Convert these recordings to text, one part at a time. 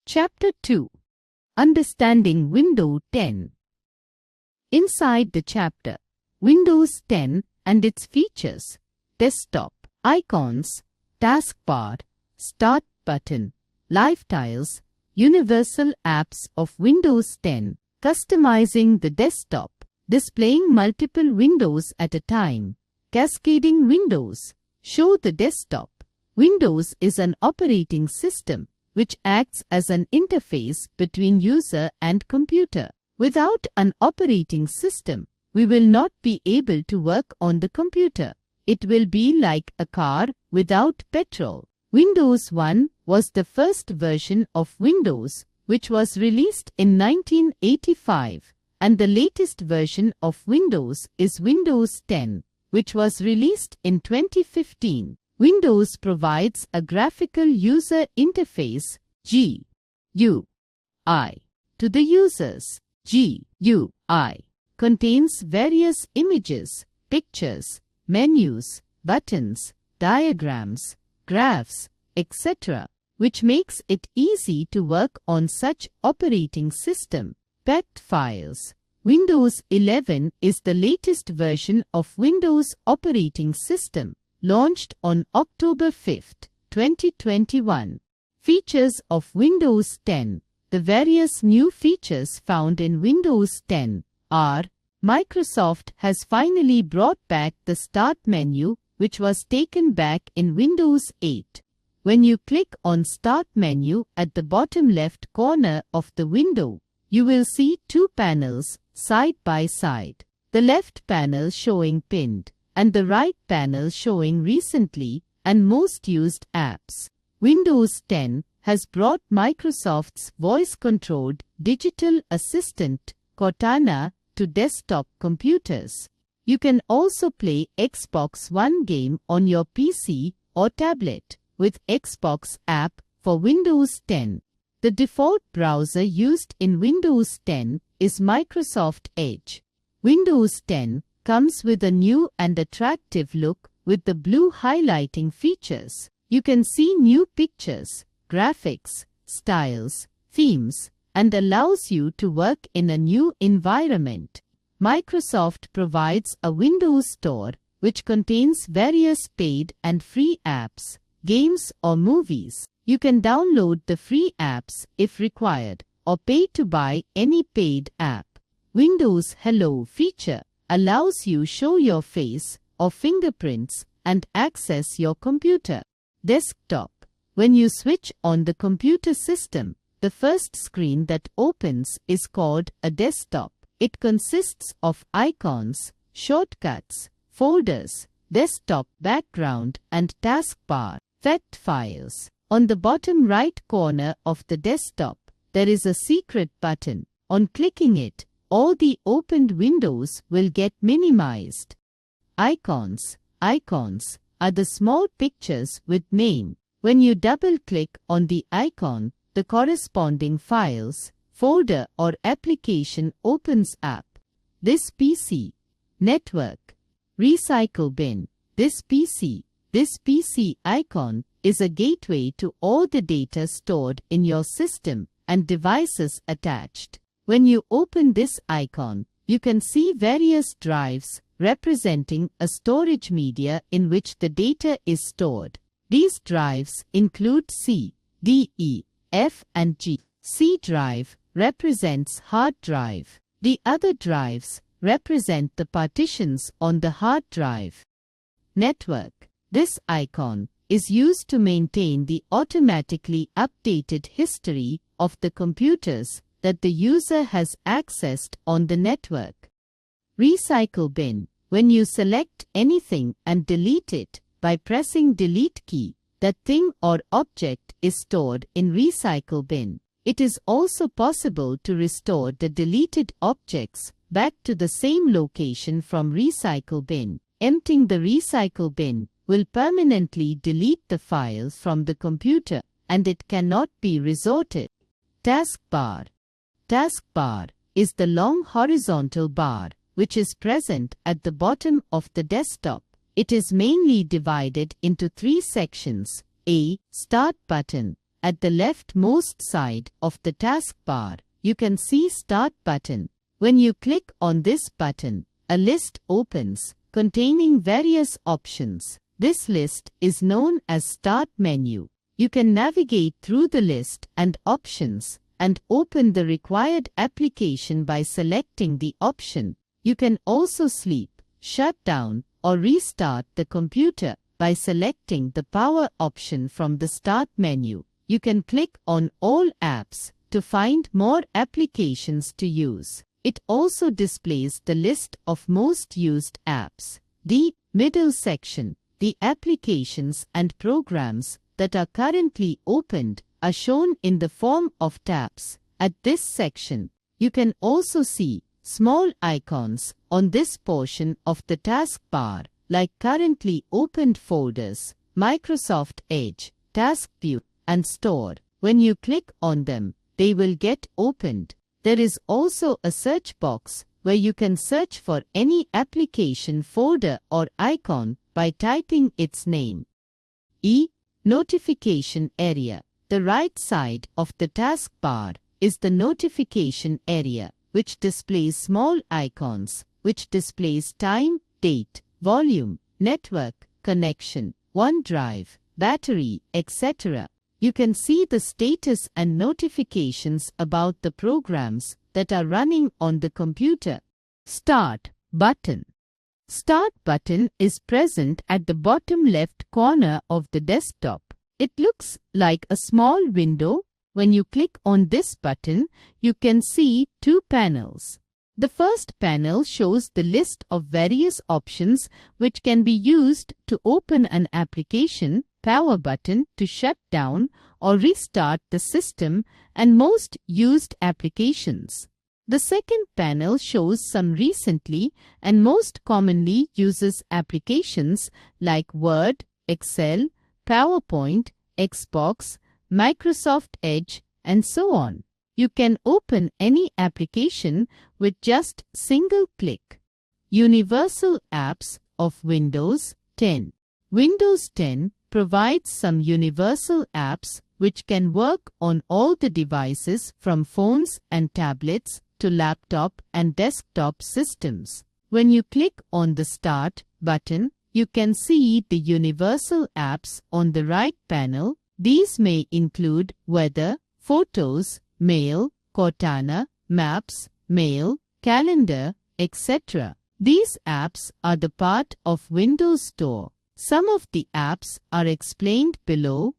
Chapter 2. Understanding Windows 10. Inside the chapter, Windows 10 and its features, desktop, icons, taskbar, start button, live tiles, universal apps of Windows 10, customizing the desktop, displaying multiple windows at a time, cascading windows, show the desktop. Windows is an operating system which acts as an interface between user and computer. Without an operating system, we will not be able to work on the computer. It will be like a car without petrol. Windows 1 was the first version of Windows, which was released in 1985, and the latest version of Windows is Windows 10, which was released in 2015. Windows provides a graphical user interface (GUI) to the users. GUI contains various images, pictures, menus, buttons, diagrams, graphs, etc., which makes it easy to work on such operating system. PET files. Windows 11 is the latest version of Windows operating system, launched on October 5, 2021. Features of Windows 10. The various new features found in Windows 10 are: Microsoft has finally brought back the Start menu, which was taken back in Windows 8. When you click on Start menu at the bottom left corner of the window, you will see two panels side by side. The left panel showing pinned, and the right panel showing recently and most used apps. Windows 10 has brought Microsoft's voice-controlled digital assistant, Cortana, to desktop computers. You can also play Xbox One game on your PC or tablet with Xbox app for Windows 10. The default browser used in Windows 10 is Microsoft Edge. Windows 10 comes with a new and attractive look with the blue highlighting features. You can see new pictures, graphics, styles, themes, and allows you to work in a new environment. Microsoft provides a Windows Store which contains various paid and free apps, games or movies. You can download the free apps if required, or pay to buy any paid app. Windows Hello feature allows you show your face or fingerprints and access your computer. Desktop. When you switch on the computer system, the first screen that opens is called a desktop. It consists of icons, shortcuts, folders, desktop background and taskbar. PET files. On the bottom right corner of the desktop, there is a secret button. On clicking it, all the opened windows will get minimized. Icons. Icons are the small pictures with name. When you double-click on the icon, the corresponding files, folder or application opens up. This PC. Network. Recycle bin. This PC icon is a gateway to all the data stored in your system and devices attached. When you open this icon, you can see various drives representing a storage media in which the data is stored. These drives include C, D, E, F, and G. C drive represents hard drive. The other drives represent the partitions on the hard drive. Network. This icon is used to maintain the automatically updated history of the computers that the user has accessed on the network. Recycle bin. When you select anything and delete it by pressing delete key, that thing or object is stored in recycle bin. It is also possible to restore the deleted objects back to the same location from recycle bin. Emptying the recycle bin will permanently delete the files from the computer and it cannot be resorted. Taskbar. Taskbar is the long horizontal bar which is present at the bottom of the desktop. It is mainly divided into three sections: A. Start button, At the leftmost side of the taskbar, you can see Start button. When you click on this button, a list opens containing various options. This list is known as Start menu. You can navigate through the list and options and open the required application by selecting the option. You can also sleep, shut down, or restart the computer by selecting the power option from the Start menu. You can click on All apps to find more applications to use. It also displays the list of most used apps. The middle section, the applications and programs that are currently opened, are shown in the form of tabs. At this section, you can also see small icons on this portion of the taskbar, like currently opened folders, Microsoft Edge, Task View, and Store. When you click on them, they will get opened. There is also a search box where you can search for any application folder or icon by typing its name. Notification area. The right side of the taskbar is the notification area, which displays small icons, which displays time, date, volume, network, connection, OneDrive, battery, etc. You can see the status and notifications about the programs that are running on the computer. Start button. Start button is present at the bottom left corner of the desktop. It looks like a small window. When you click on this button, you can see two panels. The first panel shows the list of various options which can be used to open an application, power button to shut down or restart the system, and most used applications. The second panel shows some recently and most commonly uses applications like Word, Excel, PowerPoint, Xbox, Microsoft Edge, and so on. You can open any application with just single click. Universal apps of Windows 10. Windows 10 provides some universal apps which can work on all the devices from phones and tablets to laptop and desktop systems. When you click on the Start button, you can see the universal apps on the right panel. These may include Weather, Photos, Mail, Cortana, Maps, Mail, Calendar, etc. These apps are the part of Windows Store. Some of the apps are explained below.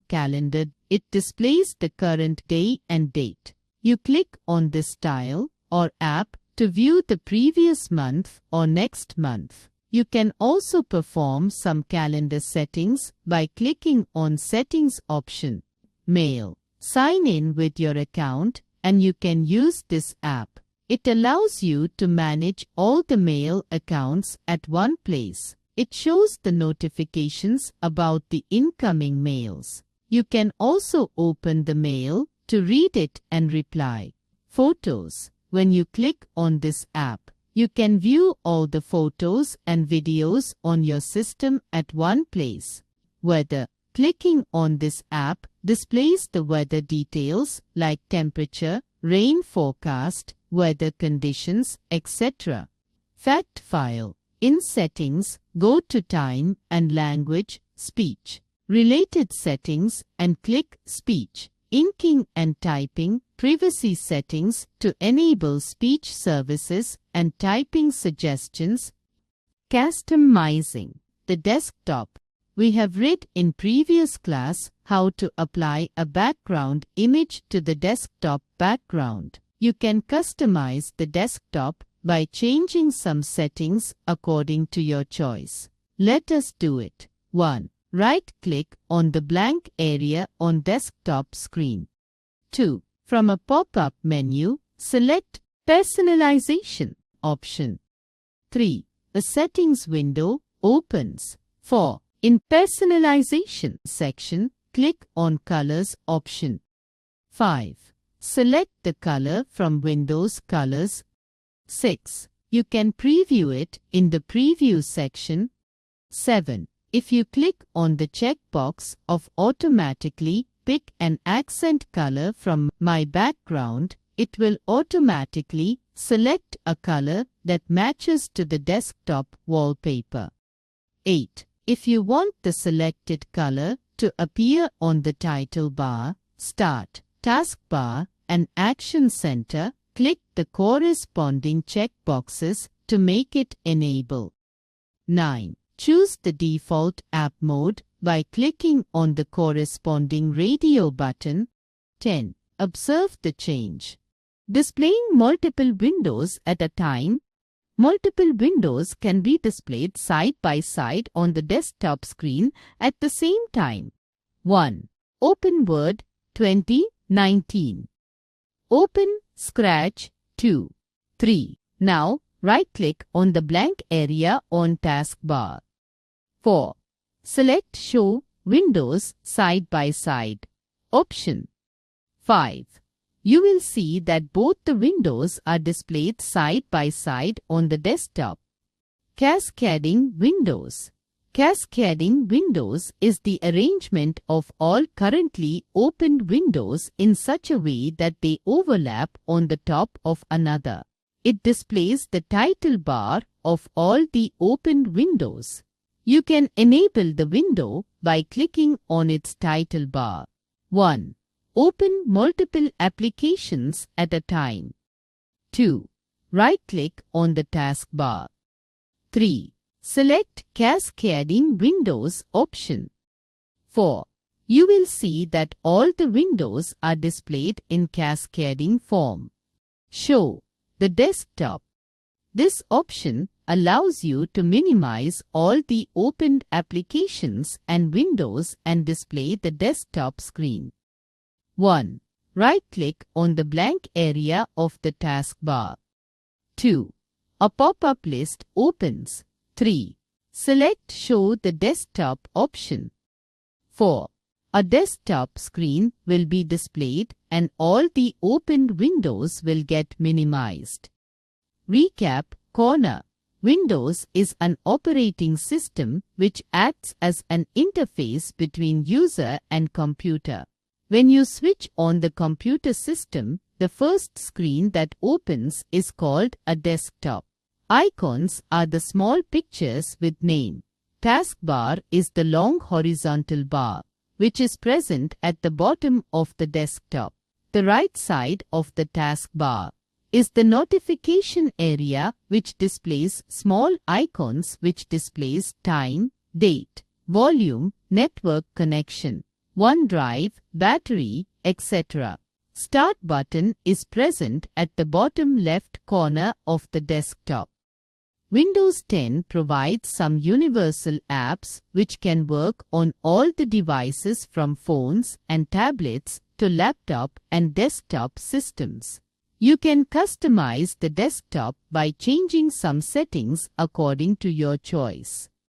Calendar, it displays the current day and date. You click on this tile or app to view the previous month or next month. You can also perform some calendar settings by clicking on Settings option. Mail. Sign in with your account and you can use this app. It allows you to manage all the mail accounts at one place. It shows the notifications about the incoming mails. You can also open the mail to read it and reply. Photos. When you click on this app, you can view all the photos and videos on your system at one place. Weather. Clicking on this app displays the weather details like temperature, rain forecast, weather conditions, etc. Fact file. In Settings, go to Time and Language, Speech. Related settings and click Speech. Inking and typing, privacy settings to enable speech services and typing suggestions. Customizing the desktop. We have read in previous class how to apply a background image to the desktop background. You can customize the desktop by changing some settings according to your choice. Let us do it. 1. Right-click on the blank area on desktop screen. 2. From a pop-up menu, select Personalization option. 3. A settings window opens. 4. In Personalization section, click on Colors option. 5. Select the color from Windows Colors. 6. You can preview it in the Preview section. 7. If you click on the checkbox of Automatically pick an accent color from my background, it will automatically select a color that matches to the desktop wallpaper. 8. If you want the selected color to appear on the title bar, Start, Taskbar, and Action Center, click the corresponding checkboxes to make it enable. 9. Choose the default app mode by clicking on the corresponding radio button. 10. Observe the change. Displaying multiple windows at a time. Multiple windows can be displayed side by side on the desktop screen at the same time. 1. Open Word 2019. Open Scratch 2. 3. Now, right-click on the blank area on taskbar. 4. Select Show Windows Side by Side option. 5. You will see that both the windows are displayed side by side on the desktop. Cascading Windows. Cascading windows is the arrangement of all currently opened windows in such a way that they overlap on the top of another. It displays the title bar of all the opened windows. You can enable the window by clicking on its title bar. 1. Open multiple applications at a time. 2. Right-click on the taskbar. 3. Select Cascading Windows option. 4. You will see that all the windows are displayed in cascading form. Show the desktop. This option allows you to minimize all the opened applications and windows and display the desktop screen. 1. Right-click on the blank area of the taskbar. 2. A pop-up list opens. 3. Select Show the Desktop option. 4. A desktop screen will be displayed and all the opened windows will get minimized. Recap Corner. Windows is an operating system which acts as an interface between user and computer. When you switch on the computer system, the first screen that opens is called a desktop. Icons are the small pictures with name. Taskbar is the long horizontal bar, which is present at the bottom of the desktop. The right side of the taskbar is the notification area, which displays small icons which displays time, date, volume, network connection, OneDrive, battery, etc. Start button is present at the bottom left corner of the desktop. Windows 10 provides some universal apps which can work on all the devices from phones and tablets to laptop and desktop systems. You can customize the desktop by changing some settings according to your choice.